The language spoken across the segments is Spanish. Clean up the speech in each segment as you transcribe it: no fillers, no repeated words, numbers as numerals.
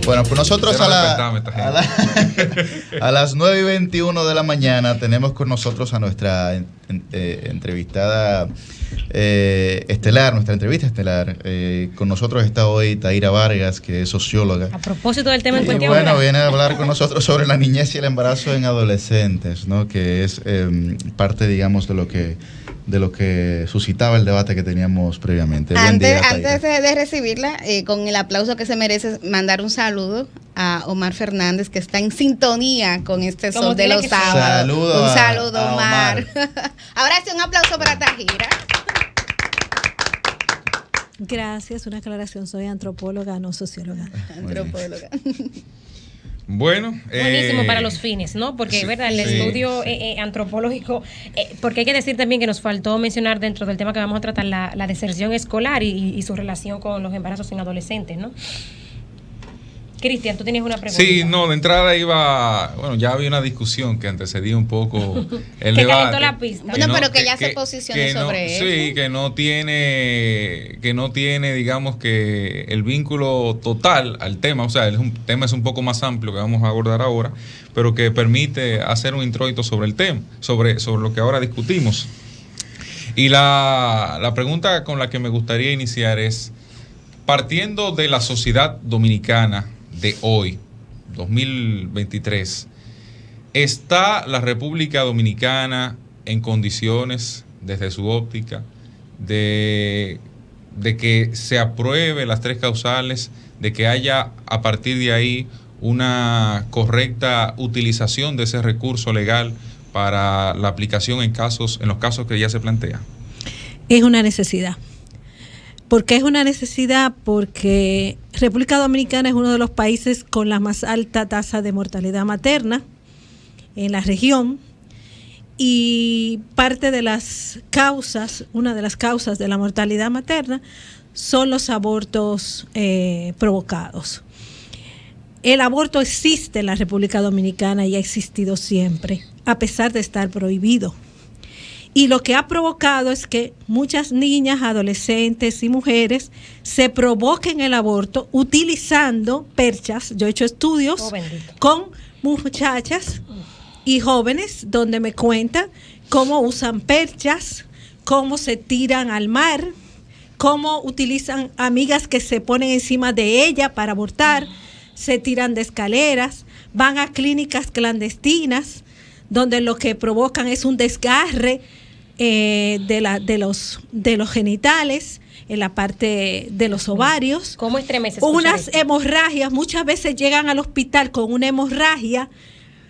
Bueno, pues nosotros a las 9:21 de la mañana tenemos con nosotros a nuestra entrevistada estelar, nuestra entrevista estelar. Con nosotros está hoy Taira Vargas, que es socióloga. A propósito del tema en cuestión. Bueno, viene a hablar con nosotros sobre la niñez y el embarazo en adolescentes, ¿no? Que es parte, digamos, de lo que suscitaba el debate que teníamos previamente. Antes de recibirla, con el aplauso que se merece, mandar un saludo a Omar Fernández, que está en sintonía con este Sol de los Sábados. Un saludo, Omar. Ahora sí, un aplauso para Tajira. Gracias, una aclaración, soy antropóloga, no socióloga. Antropóloga. Bueno, buenísimo para los fines, ¿no? Porque, sí, ¿verdad? El estudio antropológico, porque hay que decir también que nos faltó mencionar dentro del tema que vamos a tratar la deserción escolar y su relación con los embarazos en adolescentes, ¿no? Cristian, tú tenías una pregunta. Sí, no, de entrada ya había una discusión que antecedía un poco el que debate. calentó la pista. Bueno, pero que ya se posicionó sobre eso. Sí, que no tiene, digamos, que el vínculo total al tema, o sea, el tema es un poco más amplio que vamos a abordar ahora, pero que permite hacer un introito sobre el tema, sobre lo que ahora discutimos. Y la pregunta con la que me gustaría iniciar es, partiendo de la sociedad dominicana de hoy, 2023, ¿está la República Dominicana en condiciones, desde su óptica, de que se apruebe las 3 causales, de que haya a partir de ahí una correcta utilización de ese recurso legal para la aplicación en los casos que ya se plantean? Es una necesidad. ¿Por qué es una necesidad? Porque República Dominicana es uno de los países con la más alta tasa de mortalidad materna en la región, y parte de las causas, una de las causas de la mortalidad materna son los abortos provocados. El aborto existe en la República Dominicana y ha existido siempre, a pesar de estar prohibido. Y lo que ha provocado es que muchas niñas, adolescentes y mujeres se provoquen el aborto utilizando perchas. Yo he hecho estudios con muchachas y jóvenes donde me cuentan cómo usan perchas, cómo se tiran al mar, cómo utilizan amigas que se ponen encima de ella para abortar, se tiran de escaleras, van a clínicas clandestinas donde lo que provocan es un desgarre de los genitales, en la parte de los ovarios. ¿Cómo estremece? Unas hemorragias, muchas veces llegan al hospital con una hemorragia,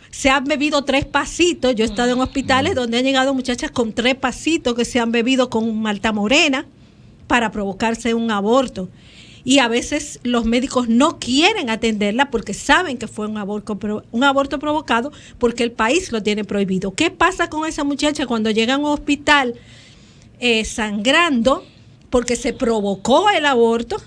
se han bebido 3 pasitos. Yo he estado en hospitales donde han llegado muchachas con 3 pasitos que se han bebido con malta morena para provocarse un aborto. Y a veces los médicos no quieren atenderla porque saben que fue un aborto provocado, porque el país lo tiene prohibido. ¿Qué pasa con esa muchacha cuando llega a un hospital sangrando porque se provocó el aborto,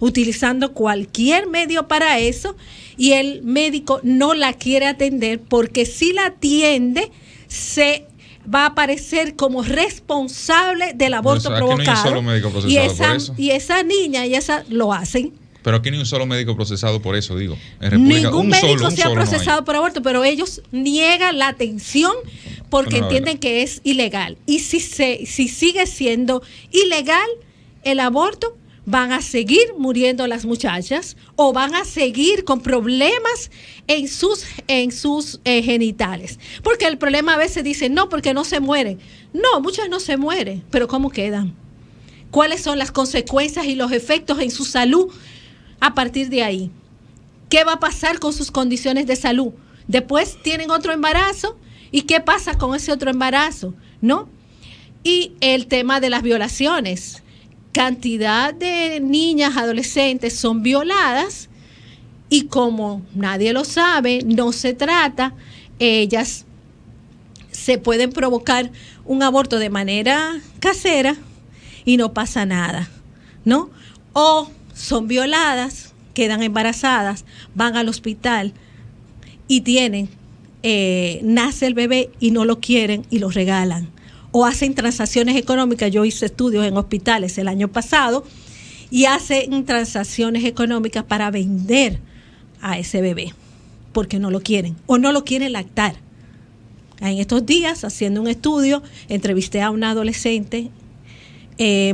utilizando cualquier medio para eso, y el médico no la quiere atender porque si la atiende se va a aparecer como responsable del aborto provocado? Aquí no hay un solo médico procesado por eso. Y esa niña y esa lo hacen. Pero aquí no hay un solo médico procesado por eso, digo. En República, ningún médico se ha procesado por aborto, pero ellos niegan la atención porque entienden que es ilegal. Y si sigue siendo ilegal el aborto, van a seguir muriendo las muchachas o van a seguir con problemas en sus genitales. Porque el problema a veces dice, no, porque no se mueren. No, muchas no se mueren, pero ¿cómo quedan? ¿Cuáles son las consecuencias y los efectos en su salud a partir de ahí? ¿Qué va a pasar con sus condiciones de salud? Después tienen otro embarazo, ¿y qué pasa con ese otro embarazo? ¿No? Y el tema de las violaciones. Cantidad de niñas, adolescentes son violadas y como nadie lo sabe, no se trata, ellas se pueden provocar un aborto de manera casera y no pasa nada, ¿no? O son violadas, quedan embarazadas, van al hospital y nace el bebé y no lo quieren y lo regalan. O hacen transacciones económicas. Yo hice estudios en hospitales el año pasado y hacen transacciones económicas para vender a ese bebé, porque no lo quieren o no lo quieren lactar. En estos días, haciendo un estudio, entrevisté a una adolescente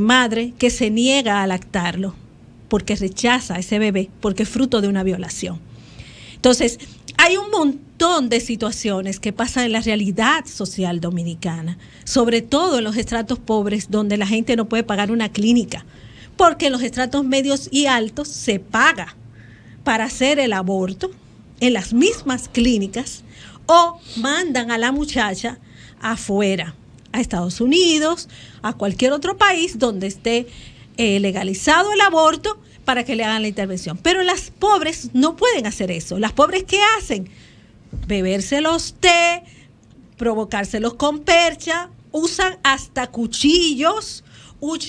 madre que se niega a lactarlo porque rechaza a ese bebé, porque es fruto de una violación. Entonces, hay un montón de situaciones que pasan en la realidad social dominicana, sobre todo en los estratos pobres, donde la gente no puede pagar una clínica, porque en los estratos medios y altos se paga para hacer el aborto en las mismas clínicas o mandan a la muchacha afuera, a Estados Unidos, a cualquier otro país donde esté legalizado el aborto para que le hagan la intervención. Pero las pobres no pueden hacer eso. Las pobres, ¿qué hacen? Beberse los té, provocárselos con percha, usan hasta cuchillos,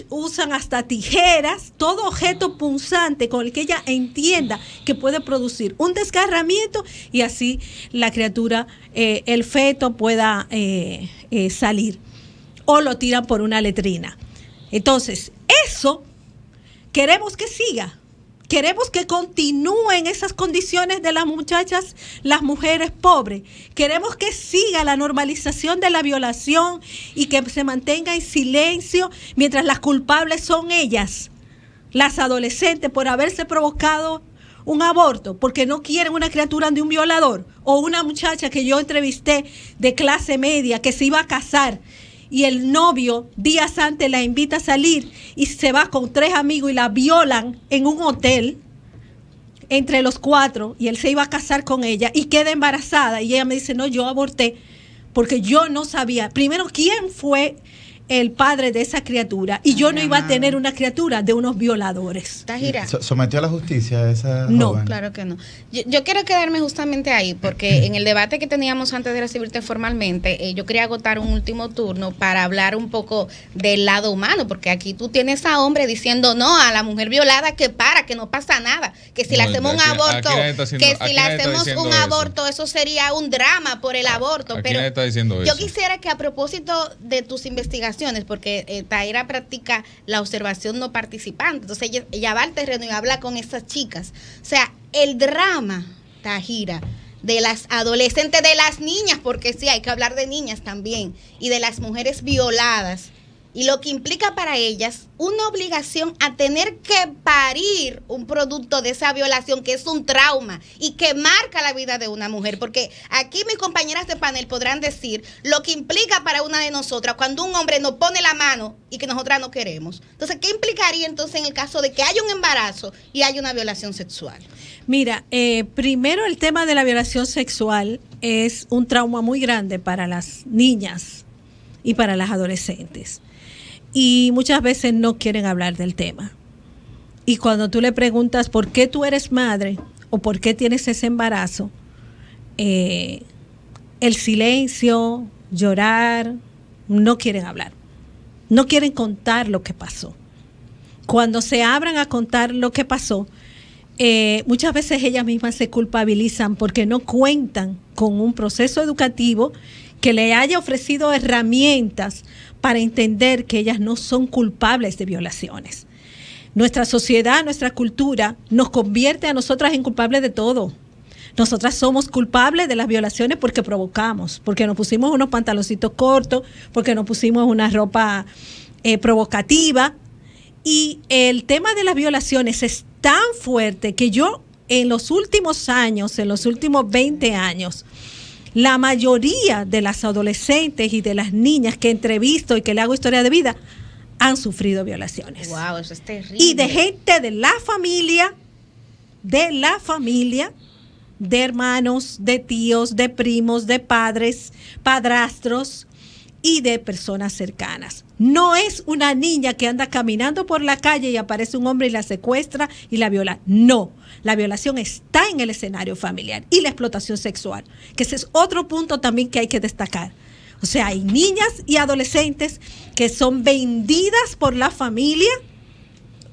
usan hasta tijeras, todo objeto punzante con el que ella entienda que puede producir un desgarramiento y así la criatura, el feto pueda salir, o lo tiran por una letrina. Entonces, eso queremos que siga. Queremos que continúen esas condiciones de las muchachas, las mujeres pobres. Queremos que siga la normalización de la violación y que se mantenga en silencio mientras las culpables son ellas, las adolescentes, por haberse provocado un aborto, porque no quieren una criatura de un violador, o una muchacha que yo entrevisté de clase media que se iba a casar y el novio días antes la invita a salir y se va con 3 amigos y la violan en un hotel entre los 4 y él se iba a casar con ella y queda embarazada y ella me dice, no, yo aborté porque yo no sabía, primero, quién fue el padre de esa criatura y yo no iba a tener una criatura de unos violadores. Tahira. ¿Sometió a la justicia a esa No, joven? claro que no. Yo quiero quedarme justamente ahí porque en el debate que teníamos antes de recibirte formalmente, yo quería agotar un último turno para hablar un poco del lado humano, porque aquí tú tienes a hombre diciendo no a la mujer violada que no pasa nada, que si le hacemos un aborto, eso sería un drama por el aborto. Pero está diciendo yo eso? quisiera que a propósito de tus investigaciones, porque Tahira practica la observación no participante, entonces ella va al terreno y habla con esas chicas. O sea, el drama, Tahira, de las adolescentes, de las niñas, porque sí, hay que hablar de niñas también, y de las mujeres violadas, y lo que implica para ellas una obligación a tener que parir un producto de esa violación, que es un trauma y que marca la vida de una mujer, porque aquí mis compañeras de panel podrán decir lo que implica para una de nosotras cuando un hombre nos pone la mano y que nosotras no queremos. Entonces, ¿qué implicaría entonces en el caso de que haya un embarazo y haya una violación sexual? Mira, primero el tema de la violación sexual es un trauma muy grande para las niñas y para las adolescentes. Y muchas veces no quieren hablar del tema. Y cuando tú le preguntas por qué tú eres madre o por qué tienes ese embarazo, el silencio, llorar, no quieren hablar. No quieren contar lo que pasó. Cuando se abran a contar lo que pasó, muchas veces ellas mismas se culpabilizan porque no cuentan con un proceso educativo que le haya ofrecido herramientas para entender que ellas no son culpables de violaciones. Nuestra sociedad, nuestra cultura nos convierte a nosotras en culpables de todo. Nosotras somos culpables de las violaciones porque provocamos, porque nos pusimos unos pantaloncitos cortos, porque nos pusimos una ropa provocativa. Y el tema de las violaciones es tan fuerte que yo en los últimos años, en los últimos 20 años, la mayoría de las adolescentes y de las niñas que entrevisto y que le hago historia de vida han sufrido violaciones. Wow, eso es terrible. Y de gente de la familia, de hermanos, de tíos, de primos, de padres, padrastros y de personas cercanas. No es una niña que anda caminando por la calle y aparece un hombre y la secuestra y la viola. No, la violación está en el escenario familiar y la explotación sexual, que ese es otro punto también que hay que destacar. O sea, hay niñas y adolescentes que son vendidas por la familia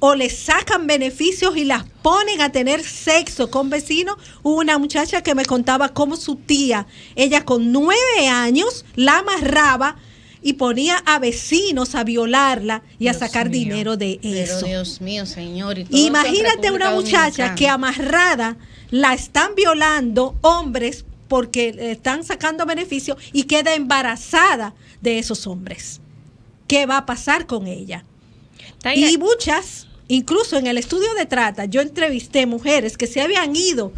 o les sacan beneficios y las ponen a tener sexo con vecinos. Hubo una muchacha que me contaba cómo su tía, ella con 9 años, la amarraba y ponía a vecinos a violarla y a sacar dinero de eso. Pero Dios mío, señor. Imagínate una muchacha que amarrada la están violando hombres porque le están sacando beneficio y queda embarazada de esos hombres. ¿Qué va a pasar con ella? Y muchas, incluso en el estudio de trata, yo entrevisté mujeres que se habían ido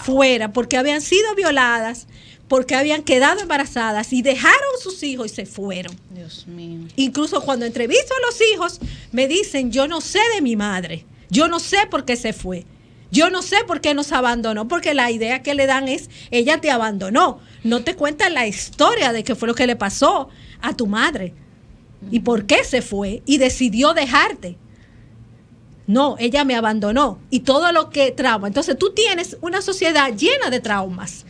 fuera porque habían sido violadas, porque habían quedado embarazadas y dejaron sus hijos y se fueron. Dios mío. Incluso cuando entrevisto a los hijos, me dicen, yo no sé de mi madre, yo no sé por qué se fue, yo no sé por qué nos abandonó, porque la idea que le dan es, ella te abandonó, no te cuentan la historia de qué fue lo que le pasó a tu madre y por qué se fue y decidió dejarte. No, ella me abandonó y todo lo que trauma. Entonces tú tienes una sociedad llena de traumas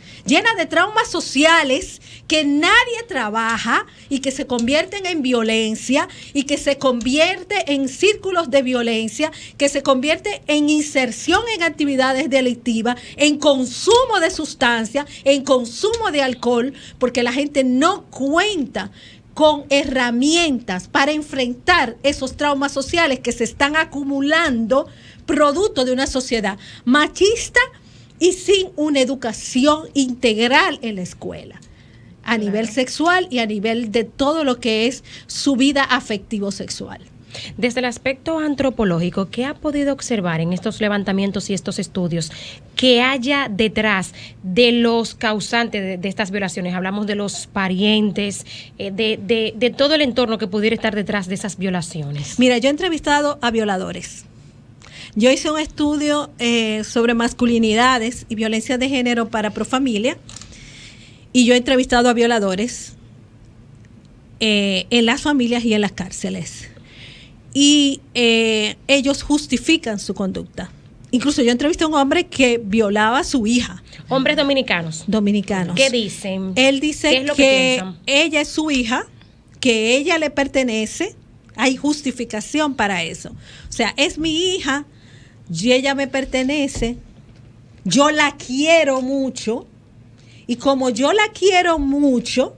sociales que nadie trabaja y que se convierten en violencia y que se convierte en círculos de violencia, que se convierte en inserción en actividades delictivas, en consumo de sustancias, en consumo de alcohol, porque la gente no cuenta con herramientas para enfrentar esos traumas sociales que se están acumulando producto de una sociedad machista y sin una educación integral en la escuela, a nivel sexual y a nivel de todo lo que es su vida afectivo-sexual. Desde el aspecto antropológico, ¿qué ha podido observar en estos levantamientos y estos estudios que haya detrás de los causantes de estas violaciones? Hablamos de los parientes, de todo el entorno que pudiera estar detrás de esas violaciones. Mira, yo he entrevistado a violadores. Yo hice un estudio sobre masculinidades y violencia de género para Profamilia y yo he entrevistado a violadores en las familias y en las cárceles. Y ellos justifican su conducta. Incluso yo entrevisté a un hombre que violaba a su hija. Hombres dominicanos. ¿Qué dicen? Él dice que ella es su hija, que ella le pertenece. Hay justificación para eso. O sea, es mi hija, y ella me pertenece, yo la quiero mucho, y como yo la quiero mucho,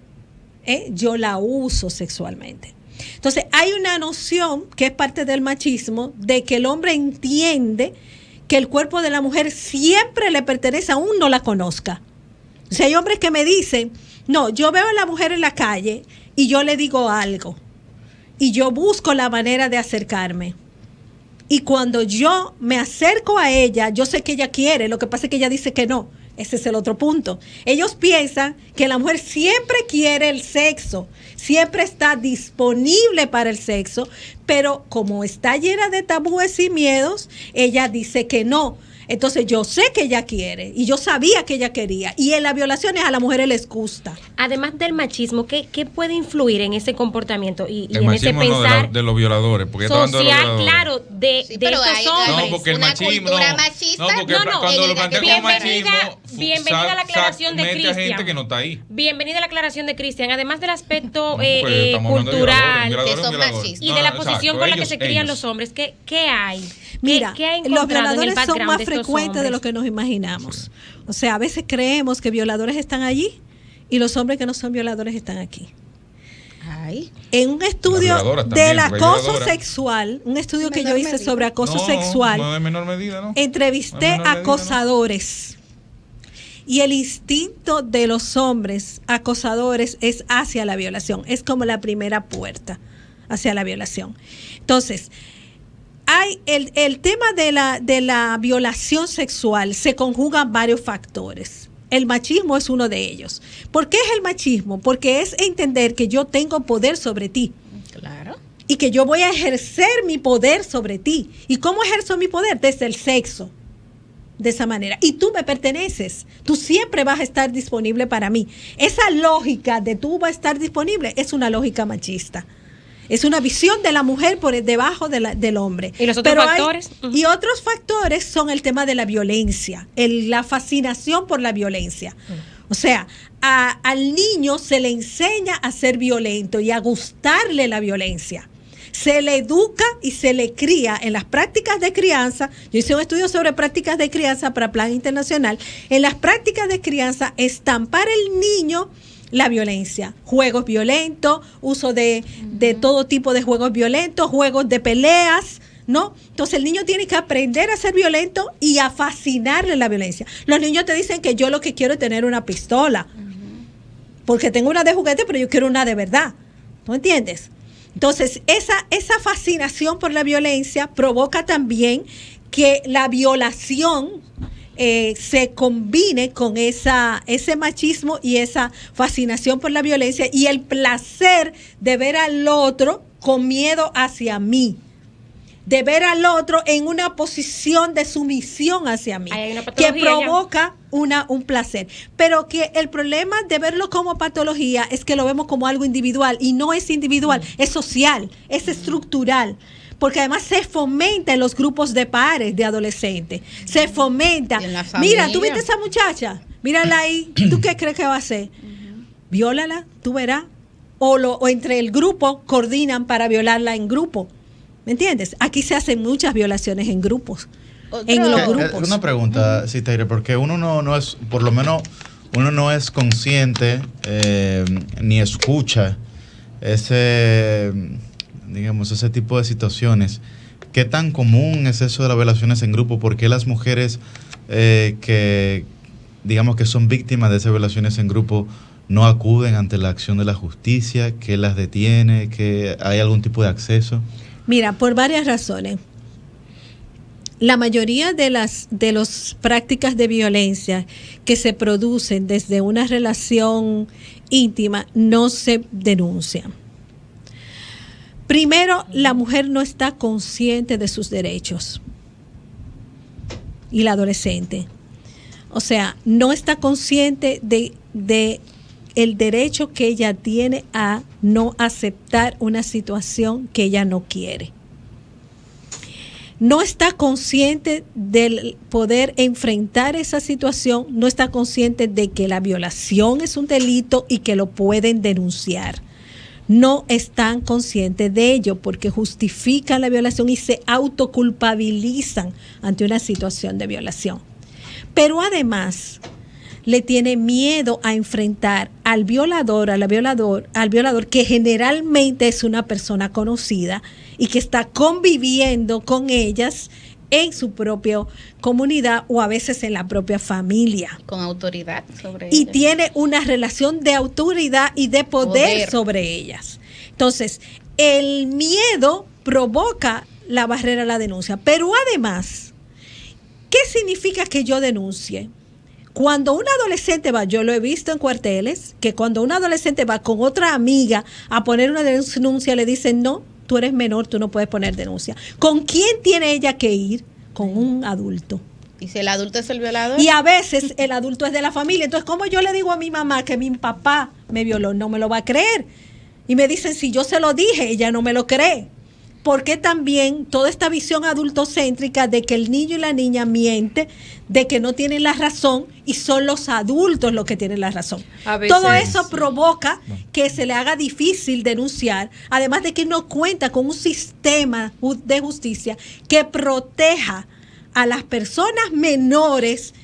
yo la uso sexualmente. Entonces, hay una noción que es parte del machismo de que el hombre entiende que el cuerpo de la mujer siempre le pertenece, aún no la conozca. O sea, hay hombres que me dicen, no, yo veo a la mujer en la calle y yo le digo algo y yo busco la manera de acercarme. Y cuando yo me acerco a ella, yo sé que ella quiere, lo que pasa es que ella dice que no. Ese es el otro punto. Ellos piensan que la mujer siempre quiere el sexo, siempre está disponible para el sexo, pero como está llena de tabúes y miedos, ella dice que no. Entonces yo sé que ella quiere y yo sabía que ella quería, y en las violaciones a las mujeres les gusta. Además del machismo, ¿qué puede influir en ese comportamiento y el en ese pensar de los violadores? Porque social, claro, de estos hombres? No, porque el machismo, machista. No, porque cuando lo plantean como machismo, bienvenida a la aclaración de Cristian. Gente que no está ahí. Bienvenida a la aclaración de Cristian. Además del aspecto cultural y de la posición con la que se crían los hombres, ¿qué hay? Mira, los violadores son más frecuentes de lo que que nos imaginamos. O sea, a veces creemos que violadores están allí y los hombres que no son violadores están aquí. Ay. En un estudio del acoso sexual, un estudio que yo hice sobre acoso sexual, no de menor medida, ¿no? Entrevisté acosadores. Y el instinto de los hombres acosadores es hacia la violación. Es como la primera puerta hacia la violación. Entonces, hay el tema de la violación sexual, se conjugan varios factores. El machismo es uno de ellos. ¿Por qué es el machismo? Porque es entender que yo tengo poder sobre ti. Claro. Y que yo voy a ejercer mi poder sobre ti. ¿Y cómo ejerzo mi poder? Desde el sexo. De esa manera. Y tú me perteneces. Tú siempre vas a estar disponible para mí. Esa lógica de tú vas a estar disponible es una lógica machista. Es una visión de la mujer por debajo del hombre. ¿Y los otros factores? Y otros factores son el tema de la violencia, la fascinación por la violencia. O sea, al niño se le enseña a ser violento y a gustarle la violencia. Se le educa y se le cría en las prácticas de crianza. Yo hice un estudio sobre prácticas de crianza para Plan Internacional. En las prácticas de crianza, estampar el niño la violencia, juegos violentos, uso de todo tipo de juegos violentos, juegos de peleas, ¿no? Entonces el niño tiene que aprender a ser violento y a fascinarle la violencia. Los niños te dicen que yo lo que quiero es tener una pistola, porque tengo una de juguete, pero yo quiero una de verdad, ¿no entiendes? Entonces esa fascinación por la violencia provoca también que la violación se combine con ese machismo y esa fascinación por la violencia y el placer de ver al otro con miedo hacia mí, de ver al otro en una posición de sumisión hacia mí, que provoca un placer. Pero que el problema de verlo como patología es que lo vemos como algo individual, y no es individual, es social, es estructural. Porque además se fomenta en los grupos de pares de adolescentes. Se fomenta. Mira, tú viste a esa muchacha, mírala ahí, ¿tú qué crees que va a hacer? Viólala, tú verás. O entre el grupo coordinan para violarla en grupo. ¿Me entiendes? Aquí se hacen muchas violaciones en grupos. En los grupos. Una pregunta, Citaire, porque uno no es, por lo menos, uno no es consciente ni escucha ese tipo de situaciones. ¿Qué tan común es eso de las violaciones en grupo? ¿Por qué las mujeres que son víctimas de esas violaciones en grupo no acuden ante la acción de la justicia? ¿Qué las detiene? ¿Que hay algún tipo de acceso? Mira, por varias razones. La mayoría de las prácticas de violencia que se producen desde una relación íntima no se denuncian. Primero, la mujer no está consciente de sus derechos. Y la adolescente. O sea, no está consciente de el derecho que ella tiene a no aceptar una situación que ella no quiere. No está consciente del poder enfrentar esa situación, no está consciente de que la violación es un delito y que lo pueden denunciar. No están conscientes de ello porque justifican la violación y se autoculpabilizan ante una situación de violación. Pero además le tiene miedo a enfrentar al violador, al violador, que generalmente es una persona conocida y que está conviviendo con ellas en su propia comunidad o a veces en la propia familia. Con autoridad sobre y ellas. Tiene una relación de autoridad y de poder sobre ellas. Entonces, el miedo provoca la barrera a la denuncia. Pero además, ¿qué significa que yo denuncie? Cuando un adolescente va, yo lo he visto en cuarteles, que cuando un adolescente va con otra amiga a poner una denuncia, le dicen, no, tú eres menor, tú no puedes poner denuncia. ¿Con quién tiene ella que ir? Con un adulto. ¿Y si el adulto es el violador? Y a veces el adulto es de la familia. Entonces, ¿cómo yo le digo a mi mamá que mi papá me violó? No me lo va a creer. Y me dicen, si yo se lo dije, ella no me lo cree. Porque también toda esta visión adultocéntrica de que el niño y la niña mienten, de que no tienen la razón y son los adultos los que tienen la razón. Todo eso provoca que se le haga difícil denunciar, además de que no cuenta con un sistema de justicia que proteja a las personas menores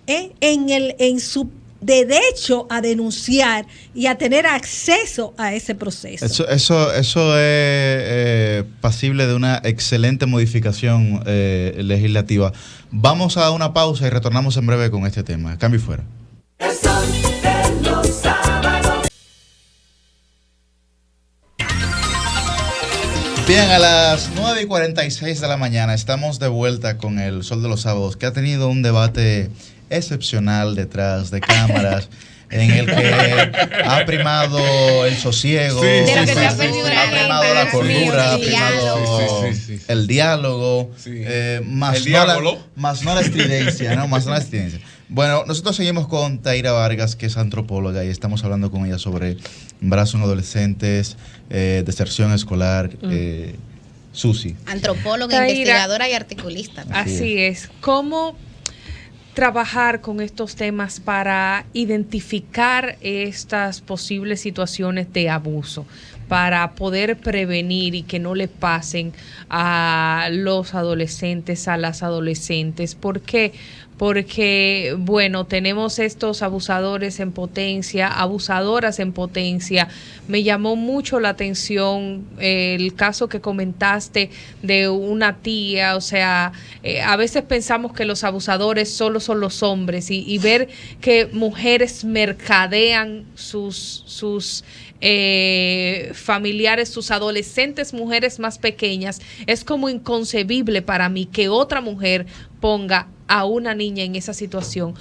en su derecho a denunciar y a tener acceso a ese proceso. Eso es pasible de una excelente modificación legislativa. Vamos a una pausa y retornamos en breve con este tema. Cambio y fuera. El sol de los sábados. Bien, a las 9:46 de la mañana estamos de vuelta con el Sol de los Sábados, que ha tenido un debate excepcional detrás de cámaras, en el que ha primado el sosiego, ha primado la cordura, ha primado el diálogo, más no la estridencia, ¿no? Más no la estridencia. Bueno, nosotros seguimos con Taira Vargas, que es antropóloga, y estamos hablando con ella sobre embarazo en adolescentes, deserción escolar, Susi. Antropóloga, Taira, investigadora y articulista. Así es. ¿Cómo trabajar con estos temas para identificar estas posibles situaciones de abuso, para poder prevenir y que no le pasen a los adolescentes, a las adolescentes? ¿Por qué? porque, bueno, tenemos estos abusadores en potencia, abusadoras en potencia. Me llamó mucho la atención el caso que comentaste de una tía, o sea, a veces pensamos que los abusadores solo son los hombres y ver que mujeres mercadean sus familiares, sus adolescentes, mujeres más pequeñas, es como inconcebible para mí que otra mujer ponga a una niña en esa situación.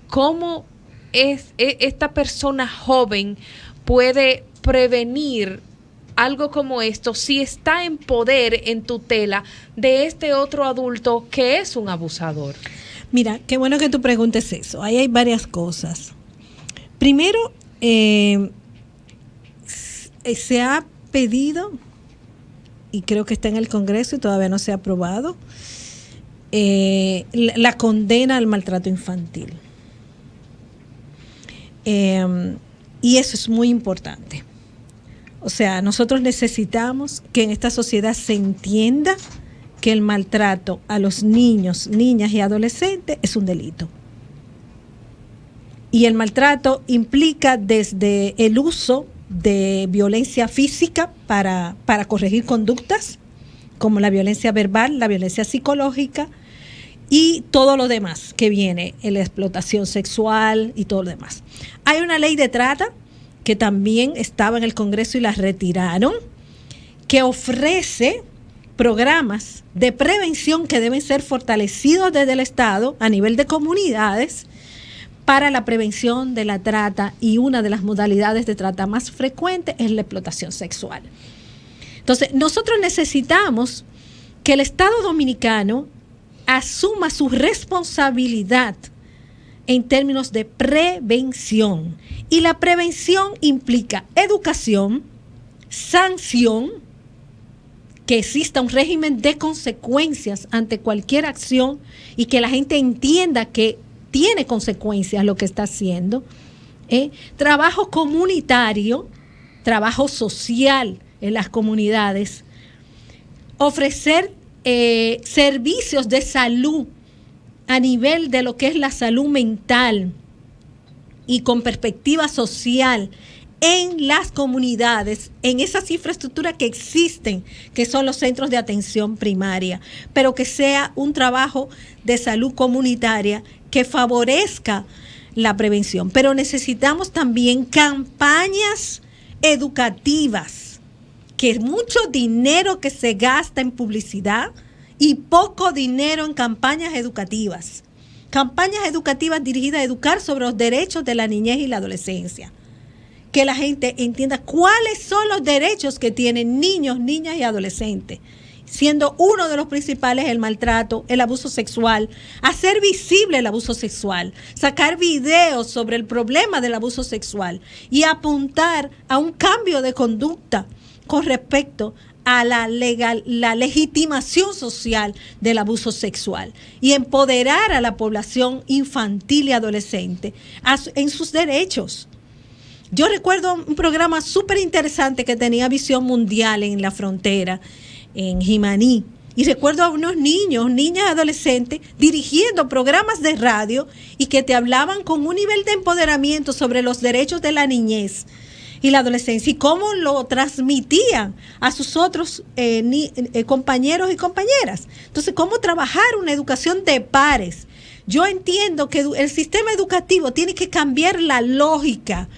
¿Cómo esta persona joven puede prevenir algo como esto si está en poder, en tutela de este otro adulto que es un abusador? Mira, qué bueno que tú preguntes eso. Ahí hay varias cosas. Primero, se ha pedido, y creo que está en el Congreso y todavía no se ha aprobado, la condena al maltrato infantil. Y eso es muy importante. O sea, nosotros necesitamos que en esta sociedad se entienda que el maltrato a los niños, niñas y adolescentes es un delito. Y el maltrato implica desde el uso de violencia física para corregir conductas, como la violencia verbal, la violencia psicológica y todo lo demás que viene, la explotación sexual y todo lo demás. Hay una ley de trata que también estaba en el Congreso y la retiraron, que ofrece programas de prevención que deben ser fortalecidos desde el Estado a nivel de comunidades para la prevención de la trata, y una de las modalidades de trata más frecuentes es la explotación sexual. Entonces, nosotros necesitamos que el Estado dominicano asuma su responsabilidad en términos de prevención. Y la prevención implica educación, sanción, que exista un régimen de consecuencias ante cualquier acción y que la gente entienda que tiene consecuencias lo que está haciendo. Trabajo comunitario, trabajo social en las comunidades, ofrecer servicios de salud a nivel de lo que es la salud mental y con perspectiva social en las comunidades, en esas infraestructuras que existen, que son los centros de atención primaria, pero que sea un trabajo de salud comunitaria que favorezca la prevención. Pero necesitamos también campañas educativas, que es mucho dinero que se gasta en publicidad y poco dinero en campañas educativas. Campañas educativas dirigidas a educar sobre los derechos de la niñez y la adolescencia. Que la gente entienda cuáles son los derechos que tienen niños, niñas y adolescentes, siendo uno de los principales el maltrato, el abuso sexual, hacer visible el abuso sexual, sacar videos sobre el problema del abuso sexual y apuntar a un cambio de conducta con respecto a la legitimación social del abuso sexual y empoderar a la población infantil y adolescente en sus derechos. Yo recuerdo un programa súper interesante que tenía Visión Mundial en la frontera, en Jimaní, y recuerdo a unos niños, niñas, adolescentes dirigiendo programas de radio y que te hablaban con un nivel de empoderamiento sobre los derechos de la niñez y la adolescencia y cómo lo transmitían a sus otros compañeros y compañeras. Entonces, cómo trabajar una educación de pares. Yo entiendo que el sistema educativo tiene que cambiar la lógica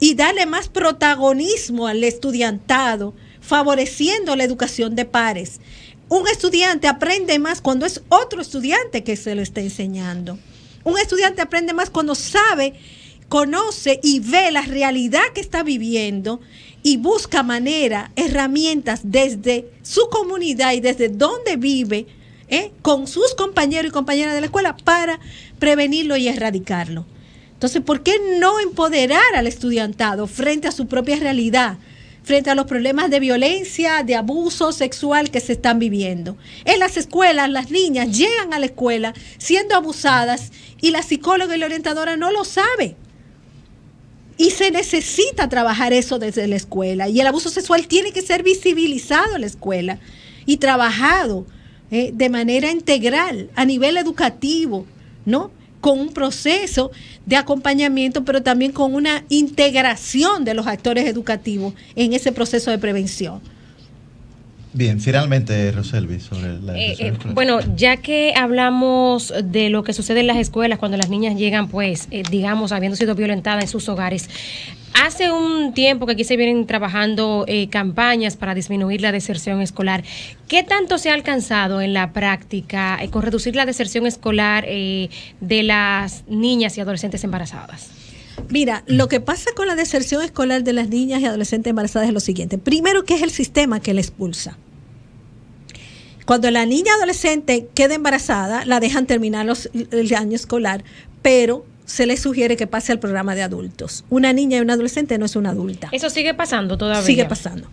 y darle más protagonismo al estudiantado, favoreciendo la educación de pares. Un estudiante aprende más cuando es otro estudiante que se lo está enseñando. Un estudiante aprende más cuando sabe, conoce y ve la realidad que está viviendo y busca manera, herramientas desde su comunidad y desde donde vive, con sus compañeros y compañeras de la escuela para prevenirlo y erradicarlo. Entonces, ¿por qué no empoderar al estudiantado frente a su propia realidad, frente a los problemas de violencia, de abuso sexual que se están viviendo? En las escuelas, las niñas llegan a la escuela siendo abusadas y la psicóloga y la orientadora no lo sabe. Y se necesita trabajar eso desde la escuela. Y el abuso sexual tiene que ser visibilizado en la escuela y trabajado de manera integral a nivel educativo, ¿no? con un proceso de acompañamiento, pero también con una integración de los actores educativos en ese proceso de prevención. Bien, finalmente, Roselvi, sobre la deserción escolar. Bueno, ya que hablamos de lo que sucede en las escuelas cuando las niñas llegan, pues, digamos, habiendo sido violentadas en sus hogares, hace un tiempo que aquí se vienen trabajando campañas para disminuir la deserción escolar. ¿Qué tanto se ha alcanzado en la práctica con reducir la deserción escolar de las niñas y adolescentes embarazadas? Mira, lo que pasa con la deserción escolar de las niñas y adolescentes embarazadas es lo siguiente. Primero, que es el sistema que la expulsa. Cuando la niña adolescente queda embarazada, la dejan terminar el año escolar, pero se le sugiere que pase al programa de adultos. Una niña y una adolescente no es una adulta. ¿Eso sigue pasando todavía? Sigue pasando.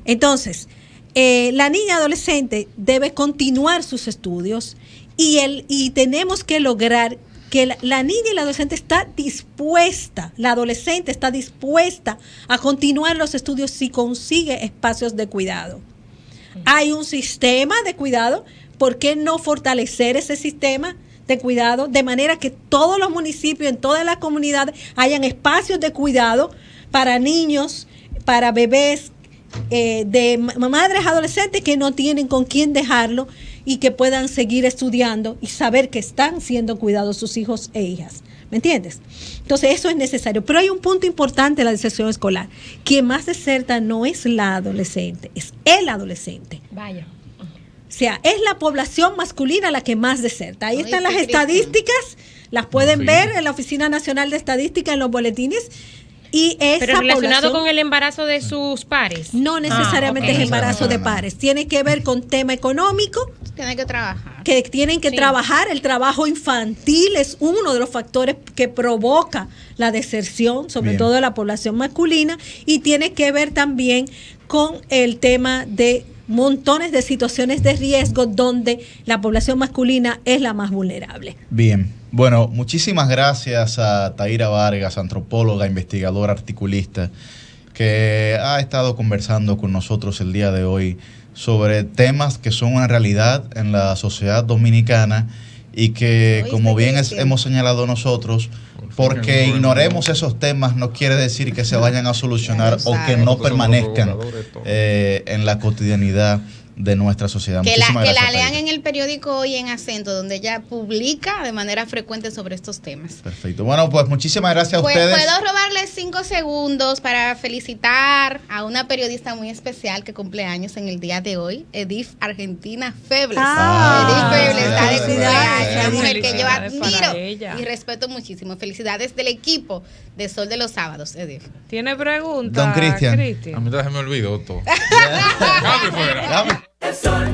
Entonces, la niña adolescente debe continuar sus estudios y tenemos que lograr que la niña y la adolescente está dispuesta, la adolescente está dispuesta a continuar los estudios si consigue espacios de cuidado. Hay un sistema de cuidado, ¿por qué no fortalecer ese sistema de cuidado de manera que todos los municipios, en todas las comunidades, hayan espacios de cuidado para niños, para bebés, de madres adolescentes que no tienen con quién dejarlo y que puedan seguir estudiando y saber que están siendo cuidados sus hijos e hijas? ¿Me entiendes? Entonces eso es necesario. Pero hay un punto importante en la deserción escolar. Quien más deserta no es la adolescente, es el adolescente. Vaya. O sea, es la población masculina la que más deserta. Ahí están las estadísticas, las pueden ver en la Oficina Nacional de Estadística, en los boletines. Y esa ¿pero relacionado población, con el embarazo de sus pares? No necesariamente es embarazo de pares. Tiene que ver con tema económico. Tienen que trabajar. Que tienen que trabajar. El trabajo infantil es uno de los factores que provoca la deserción, sobre todo de la población masculina. Y tiene que ver también con el tema de montones de situaciones de riesgo donde la población masculina es la más vulnerable. Bien. Bueno, muchísimas gracias a Taira Vargas, antropóloga, investigadora, articulista, que ha estado conversando con nosotros el día de hoy sobre temas que son una realidad en la sociedad dominicana y que, como bien hemos señalado nosotros, porque ignoremos esos temas no quiere decir que se vayan a solucionar o que no permanezcan en la cotidianidad de nuestra sociedad. Que la lean en el periódico Hoy en Acento, donde ella publica de manera frecuente sobre estos temas. Perfecto. Bueno, pues muchísimas gracias a ustedes. Puedo robarles 5 segundos para felicitar a una periodista muy especial que cumple años en el día de hoy, Edith Argentina Febles. Edith Febles está de cumpleaños, una mujer que yo admiro y respeto muchísimo. Felicidades del equipo de Sol de los Sábados, Edith. ¿Tiene preguntas? Don Cristian. A mí se me olvidó todo. Cambio fuera. El sol